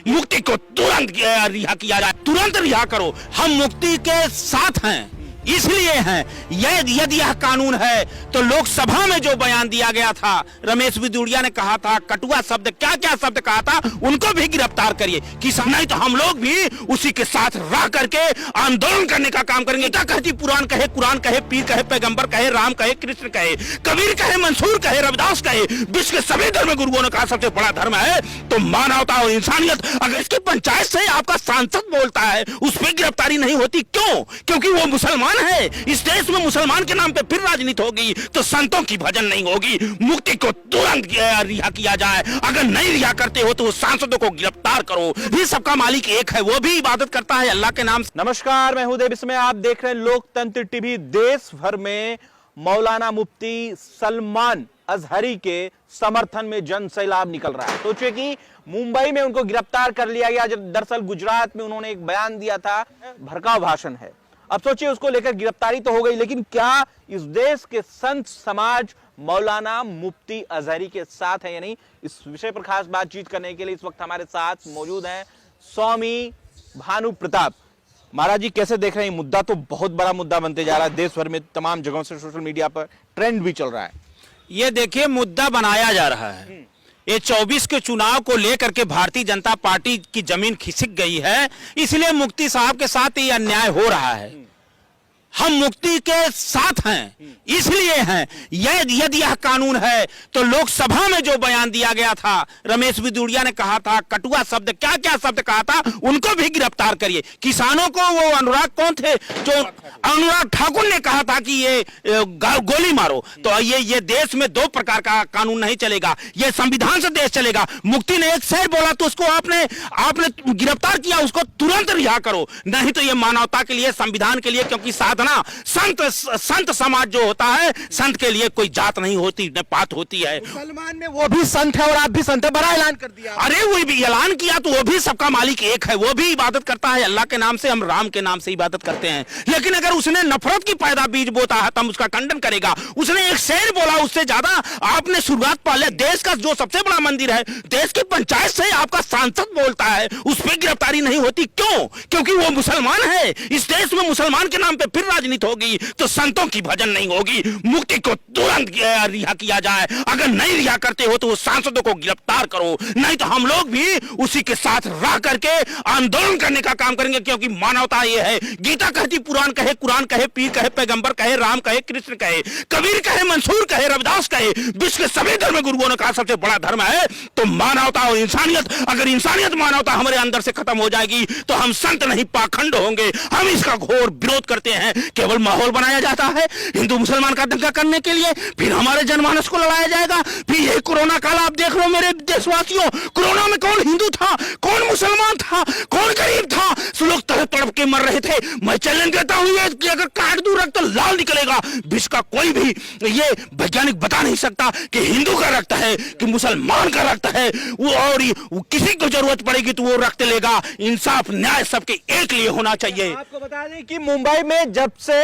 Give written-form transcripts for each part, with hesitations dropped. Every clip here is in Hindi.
मुक्ति को तुरंत रिहा किया जाए, तुरंत रिहा करो। हम मुक्ति के साथ हैं, इसलिए हैं। यदि यह कानून है तो लोकसभा में जो बयान दिया गया था, रमेश बिदुड़िया ने कहा था, कटुआ शब्द क्या क्या शब्द कहा था, उनको भी गिरफ्तार करिए। किसान नहीं तो हम लोग भी उसी के साथ रह करके आंदोलन करने का काम करेंगे। क्या कहती पुराण कहे, कुरान कहे, पीर कहे, पैगंबर कहे, राम कहे, कृष्ण कहे, कबीर कहे, मंसूर कहे, रविदास कहे, विश्व के सभी धर्म गुरुओं ने कहा सबसे बड़ा धर्म है तो मानवता और इंसानियत। अगर इसकी पंचायत से आपका सांसद बोलता है, उस पर गिरफ्तारी नहीं होती, क्यों? क्योंकि वो मुसलमान है। इस देश में मुसलमान के नाम पे फिर राजनीति होगी तो संतों की भजन नहीं होगी। मुक्ति को तुरंत रिहा किया जाए। अगर नहीं रिहा करते हो तो सांसदों को गिरफ्तार करो। भी सबका मालिक एक है, वो भी इबादत करता है अल्लाह के नाम से। नमस्कार, मैं हूं देव, इसमें आप देख रहे हैं लोकतंत्र टीवी। देश भर में मौलाना मुफ्ती सलमान अजहरी के समर्थन में जन सैलाब निकल रहा है। सोचिए कि मुंबई में उनको गिरफ्तार कर लिया गया, जब दरअसल गुजरात में उन्होंने एक बयान दिया था, भड़काऊ भाषण है। अब सोचिए उसको लेकर गिरफ्तारी तो हो गई, लेकिन क्या इस देश के संत समाज मौलाना मुफ्ती अजहरी के साथ है या नहीं? इस विषय पर खास बातचीत करने के लिए इस वक्त हमारे साथ मौजूद हैं स्वामी भानु प्रताप। महाराज जी, कैसे देख रहे हैं? मुद्दा तो बहुत बड़ा मुद्दा बनते जा रहा है, देश भर में तमाम जगहों से सोशल मीडिया पर ट्रेंड भी चल रहा है। ये देखिए, मुद्दा बनाया जा रहा है। ये 24 के चुनाव को लेकर के भारतीय जनता पार्टी की जमीन खिसक गई है, इसलिए मुफ्ती साहब के साथ ये अन्याय हो रहा है। हम मुक्ति के साथ हैं, इसलिए हैं। यदि यह कानून है तो लोकसभा में जो बयान दिया गया था, रमेश बिदुड़िया ने कहा था, कटुआ शब्द क्या क्या शब्द कहा था, उनको भी गिरफ्तार करिए। किसानों को वो अनुराग कौन थे, जो अनुराग ठाकुर ने कहा था कि ये गोली मारो, तो ये देश में दो प्रकार का कानून नहीं चलेगा, ये संविधान से देश चलेगा। मुक्ति ने एक शेर बोला तो उसको आपने गिरफ्तार किया, उसको तुरंत रिहा करो, नहीं तो ये मानवता के लिए, संविधान के लिए, क्योंकि साधना संत समाज जो होता है, संत के लिए कोई जात नहीं होती, न पात होती है। मुसलमान में वो भी संत है और आप भी संत है, बड़ा ऐलान कर दिया। अरे वो भी ऐलान किया तो वो भी सबका मालिक एक है, वो भी इबादत करता है अल्लाह के नाम से, हम राम के नाम से इबादत करते हैं। लेकिन अगर उसने नफरत की पैदा बीज बोता है तो हम उसका खंडन करेगा। उसने एक शेर बोला, उससे ज्यादा आपने शुरुआत पहले देश का जो सबसे बड़ा मंदिर है, देश की पंचायत से आपका सांसद बोलता है, उस पर गिरफ्तारी नहीं होती, क्यों? क्योंकि वो मुसलमान है। इस देश में मुसलमान के नाम पे फिर राजनीति होगी तो संतों की भजन नहीं होगी। मुक्ति को तुरंत रिहा किया जाए। अगर नहीं रिहा करते हो तो सांसदों को गिरफ्तार करो, नहीं तो हम लोग भी उसी के साथ रह करके आंदोलन करने का काम करेंगे, क्योंकि मानवता ये है। गीता कहती, पुराण कहे, कुरान कहे, पीर कहे, पैगंबर कहे, राम कहे, कृष्ण कहे, कबीर कहे, मंसूर कहे, रविदास कहे, विश्व के सभी धर्म गुरुओं ने कहा सबसे बड़ा धर्म है तो मानवता और इंसानियत। अगर इंसानियत मानवता हमारे अंदर से खत्म हो जाएगी तो हम संत नहीं पाखंड होंगे। हम इसका घोर विरोध करते हैं। केवल माहौल बनाया जाता है हिंदू मुसलमान का दंगा करने के लिए, फिर हमारे जनमानस को लड़ाया जाएगा। फिर ये कोरोना काल आप देख लो मेरे देशवासियों, कोरोना में कौन हिंदू था, कौन मुसलमान था, कौन गरीब था, लोग तड़प तड़प के मर रहे थे। मैं चैलेंज देता हूं कि अगर काट दूं रक्त तो लाल निकलेगा। विश्व का कोई भी ये वैज्ञानिक बता नहीं सकता कि हिंदू का रक्त है कि मुसलमान का रक्त है। वो किसी को जरूरत पड़ेगी तो वो रक्त लेगा। इंसाफ न्याय सबके एक लिए होना चाहिए। आपको बता दें कि मुंबई में जब से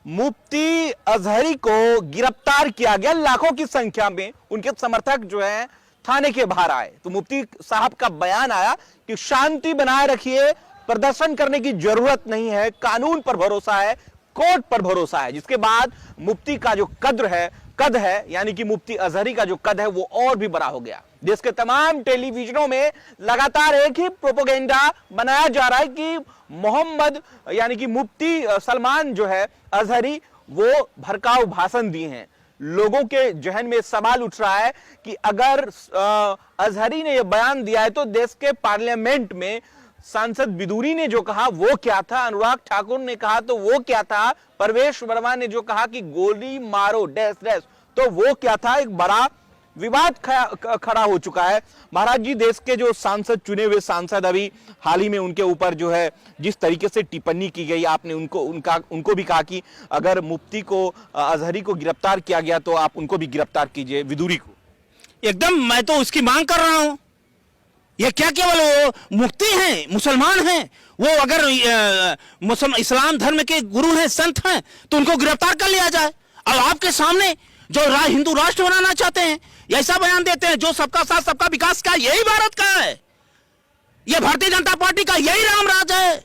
मुफ्ती अजहरी को गिरफ्तार किया गया, लाखों की संख्या में उनके समर्थक जो है थाने के बाहर आए, तो मुफ्ती साहब का बयान आया कि शांति बनाए रखिए, प्रदर्शन करने की जरूरत नहीं है, कानून पर भरोसा है, कोर्ट पर भरोसा है। जिसके बाद मुफ्ती का जो कद है, यानी कि मुफ्ती अजहरी का जो कद है वो और भी बड़ा हो गया। देश के तमाम टेलीविजनों में लगातार एक ही प्रोपेगेंडा बनाया जा रहा है कि मोहम्मद यानी कि मुफ्ती सलमान जो है अजहरी, वो भड़काऊ भाषण दिए हैं। लोगों के जहन में सवाल उठ रहा है कि अगर अजहरी ने यह बयान दिया है तो देश के पार्लियामेंट में सांसद बिदुरी ने जो कहा वो क्या था, अनुराग ठाकुर ने कहा तो वो क्या था, परवेश वर्मा ने जो कहा कि गोली मारो डैश डैश तो वो क्या था। एक बड़ा विवाद खड़ा हो चुका है। महाराज जी, देश के जो सांसद, चुने हुए सांसद, अभी हाल ही में उनके ऊपर जो है जिस तरीके से टिप्पणी की गई, आपने उनको भी कहा कि अगर मुफ्ती को, अजहरी को गिरफ्तार किया गया तो आप उनको भी गिरफ्तार कीजिए, बिदुरी को। एकदम, मैं तो उसकी मांग कर रहा हूं। ये क्या केवल वो मुफ्ती हैं, मुसलमान हैं, वो अगर इस्लाम धर्म के गुरु हैं, संत हैं, तो उनको गिरफ्तार कर लिया जाए। अब आपके सामने जो हिंदू राष्ट्र बनाना चाहते हैं, ऐसा बयान देते हैं जो सबका साथ सबका विकास का, यही भारत का है। ये भारतीय जनता पार्टी का यही राम राज है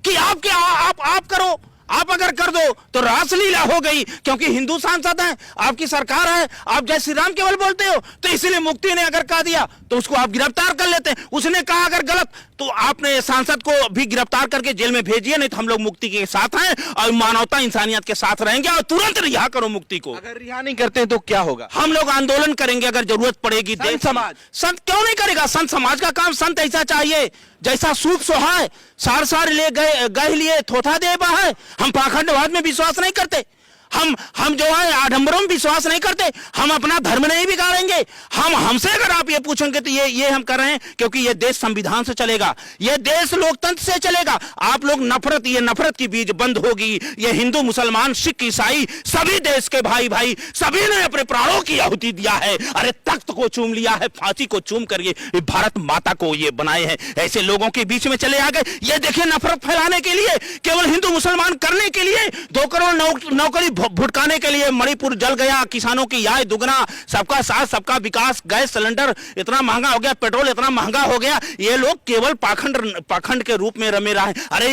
कि आप करो, आप अगर कर दो तो रासलीला हो गई, क्योंकि हिंदू सांसद हैं, आपकी सरकार है, आप जय श्री राम केवल बोलते हो, तो इसलिए मुफ्ती ने अगर कह दिया तो उसको आप गिरफ्तार कर लेते हैं। उसने कहा अगर गलत तो आपने सांसद को भी गिरफ्तार करके जेल में भेजिए, नहीं तो हम लोग मुफ्ती के साथ हैं और मानवता इंसानियत के साथ रहेंगे और तुरंत रिहा करो मुफ्ती को। अगर रिहा नहीं करते तो क्या होगा? हम लोग आंदोलन करेंगे अगर जरूरत पड़ेगी। संत समाज, संत क्यों नहीं करेगा? संत समाज का काम संत ऐसा चाहिए जैसा सूप सोहाय, सार सार ले गए लिए थोथा दे है। हम पाखंडवाद में विश्वास नहीं करते, हम जो है आडंबरों में विश्वास नहीं करते, हम अपना धर्म नहीं बिगाड़ेंगे। हमसे अगर आप ये पूछेंगे तो ये हम कर रहे हैं क्योंकि ये देश संविधान से चलेगा, ये देश लोकतंत्र से चलेगा। आप लोग ये नफरत की बीज बंद होगी। ये हिंदू मुसलमान सिख ईसाई सभी देश के भाई भाई सभी ने अपने प्राणों की आहुति दिया है। अरे तख्त को चूम लिया है, फांसी को चूम कर ये भारत माता को ये बनाए हैं। ऐसे लोगों के बीच में चले आ गए। ये देखिए नफरत फैलाने के लिए, केवल हिंदू मुसलमान करने के लिए, 2 करोड़ नौकरी भुटकाने के लिए मणिपुर जल गया, किसानों की आय दुगना, सबका साथ सबका विकास, गैस सिलेंडर इतना महंगा हो गया, पेट्रोल इतना महंगा हो गया। ये लोग केवल पाखंड के रूप में रमे रहे। अरे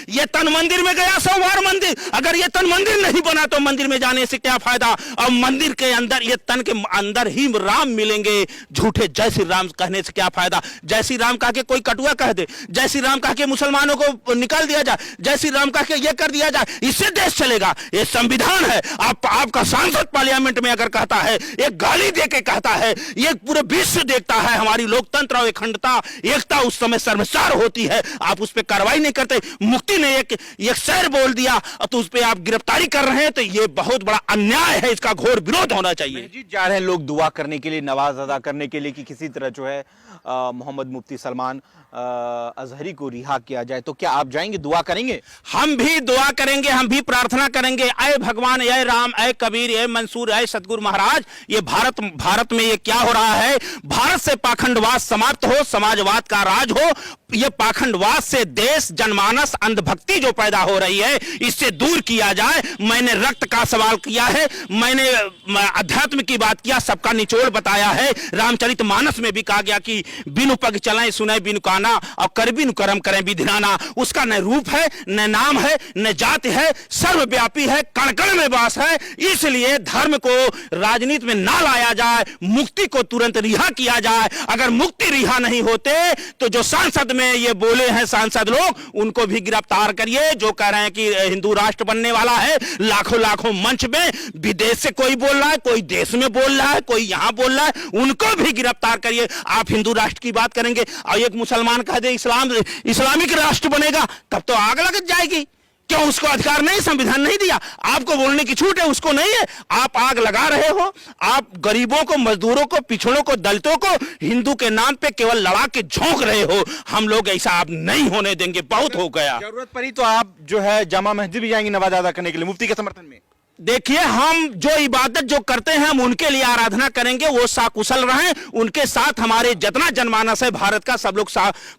ये तन मंदिर में गया, सोमवार मंदिर, अगर ये तन मंदिर नहीं बना तो मंदिर में जाने से क्या फायदा? और मंदिर के अंदर, ये तन के अंदर ही राम मिलेंगे, झूठे जय श्री राम कहने से क्या फायदा? जय श्री राम कह के कोई कटुआ कह दे, जय श्री राम कह के मुसलमानों को निकाल दिया जाए, जय श्री राम कह के ये कर दिया जाए, इससे देश चलेगा? ये संविधान है। आपका सांसद पार्लियामेंट में अगर कहता है, एक गाली देके कहता है, ये पूरे विश्व देखता है हमारी लोकतंत्र और अखंडता एकता उस समय शर्मसार होती है, आप उस पर कार्रवाई नहीं करते। मुफ्ती ने एक शेर बोल दिया तो उस पर आप गिरफ्तारी कर रहे हैं, तो ये बहुत बड़ा अन्याय है, इसका घोर विरोध होना चाहिए। जी जा रहे हैं लोग दुआ करने के लिए, नवाज अदा करने के लिए कि किसी तरह जो है मोहम्मद मुफ्ती सलमान अजहरी को रिहा किया जाए, तो क्या आप जाएंगे, दुआ करेंगे? हम भी दुआ करेंगे, हम भी प्रार्थना करेंगे। ऐ भगवान, ऐ राम, ऐ कबीर, ऐ मंसूर, ऐ सतगुरु महाराज, ये भारत में ये क्या हो रहा है? भारत से पाखंडवाद समाप्त हो, समाजवाद का राज हो। ये पाखंडवाद से देश जनमानस अंधभक्ति जो पैदा हो रही है, इससे दूर किया जाए। मैंने रक्त का सवाल किया है, मैंने अध्यात्म की बात किया, सबका निचोड़ बताया है। रामचरितमानस में भी कहा गया कि बिनु पग चलें सुने बिनु काना और कर बिनु कर्म करें विधिनाना। उसका न रूप है, न नाम है, न जाति है, सर्वव्यापी है, कण कण में वास है। इसलिए धर्म को राजनीति में ना लाया जाए, मुक्ति को तुरंत रिहा किया जाए। अगर मुक्ति रिहा नहीं होते तो जो सांसद में ये बोले हैं सांसद लोग, उनको भी गिरफ्तार करिए। जो कह रहे हैं कि हिंदू राष्ट्र बनने वाला है, लाखों मंच में विदेश से कोई बोल रहा है, कोई देश में बोल रहा है, कोई यहां बोल रहा है, उनको भी गिरफ्तार करिए। आप हिंदू राष्ट्र की बात करेंगे और एक मुसलमान कह दे इस्लामिक राष्ट्र बनेगा, तब तो आग लग जाएगी। क्यों उसको अधिकार नहीं, संविधान नहीं दिया? आपको बोलने की छूट है, उसको नहीं है। आप आग लगा रहे हो, आप गरीबों को, मजदूरों को, पिछड़ों को, दलितों को हिंदू के नाम पे केवल लड़ा के झोंक रहे हो। हम लोग ऐसा आप नहीं होने देंगे, बहुत हो गया। जरूरत पड़ी तो आप जो है जामा मस्जिद भी जाएंगे नवाज अदा करने के लिए मुफ्ती के समर्थन में? देखिए, हम जो इबादत जो करते हैं हम उनके लिए आराधना करेंगे, वो साकुशल रहें, उनके साथ हमारे जितना जनमानस है भारत का सब लोग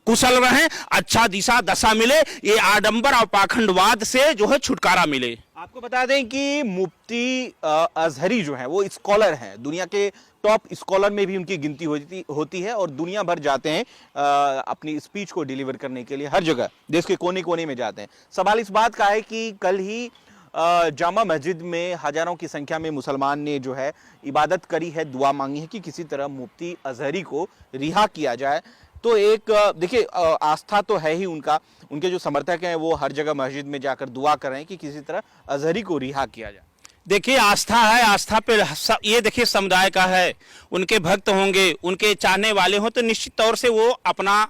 कुशल रहें, अच्छा दिशा दशा मिले, ये आडंबर और पाखंडवाद से जो है छुटकारा मिले। आपको बता दें कि मुफ्ती अजहरी जो है वो स्कॉलर हैं, दुनिया के टॉप स्कॉलर में भी उनकी गिनती होती है और दुनिया भर जाते हैं अपनी स्पीच को डिलीवर करने के लिए, हर जगह देश के कोने कोने में जाते हैं। सवाल इस बात का है कि कल ही जामा मस्जिद में हजारों की संख्या में मुसलमान ने जो है इबादत करी है, दुआ मांगी है कि किसी तरह मुफ्ती अजहरी को रिहा किया जाए। तो एक देखिए आस्था तो है ही उनका, उनके जो समर्थक हैं वो हर जगह मस्जिद में जाकर दुआ कर रहे हैं कि किसी तरह अजहरी को रिहा किया जाए। देखिए, आस्था है, आस्था पे ये देखिए समुदाय का है, उनके भक्त होंगे, उनके चाहने वाले हो तो निश्चित तौर से वो अपना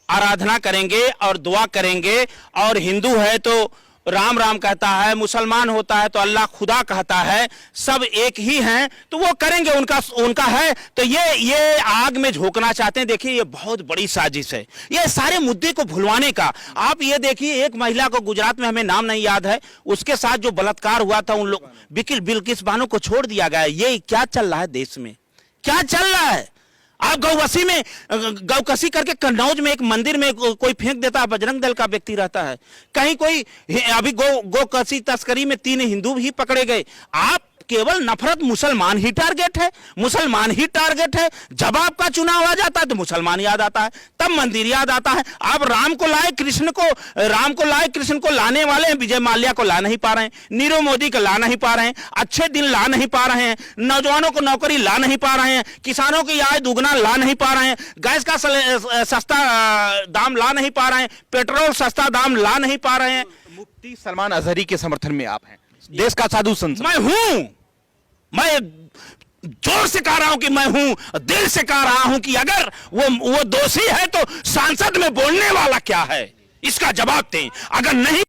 आराधना करेंगे और दुआ करेंगे। और हिंदू है तो राम राम कहता है, मुसलमान होता है तो अल्लाह खुदा कहता है, सब एक ही हैं, तो वो करेंगे, उनका है। तो ये आग में झोंकना चाहते हैं। देखिए, ये बहुत बड़ी साजिश है, ये सारे मुद्दे को भुलवाने का। आप ये देखिए, एक महिला को गुजरात में, हमें नाम नहीं याद है, उसके साथ जो बलात्कार हुआ था, उन लोग बिल्किस बानो को छोड़ दिया गया। ये क्या चल रहा है देश में, क्या चल रहा है? आप गौकसी करके कन्नौज में एक मंदिर में कोई फेंक देता है, बजरंग दल का व्यक्ति रहता है, कहीं कोई अभी गौकसी तस्करी में 3 हिंदू भी पकड़े गए। आप केवल नफरत मुसलमान ही टारगेट है, मुसलमान ही टारगेट है। जब आपका चुनाव आ जाता है तो मुसलमान याद आता है, तब मंदिर याद आता है। आप राम को लाए कृष्ण को लाने वाले हैं, विजय माल्या को ला नहीं पा रहे हैं, नीरव मोदी को ला नहीं पा रहे हैं, अच्छे दिन ला नहीं पा रहे हैं, नौजवानों को नौकरी ला नहीं पा रहे हैं, किसानों की आय दुगना ला नहीं पा रहे हैं, गैस का सस्ता दाम ला नहीं पा रहे हैं, पेट्रोल सस्ता दाम ला नहीं पा रहे हैं। मुफ्ती सलमान अजहरी के समर्थन में आप हैं, देश का साधु संत। मैं जोर से कह रहा हूं कि मैं हूं, दिल से कह रहा हूं कि अगर वो दोषी है तो सांसद में बोलने वाला क्या है, इसका जवाब दें। अगर नहीं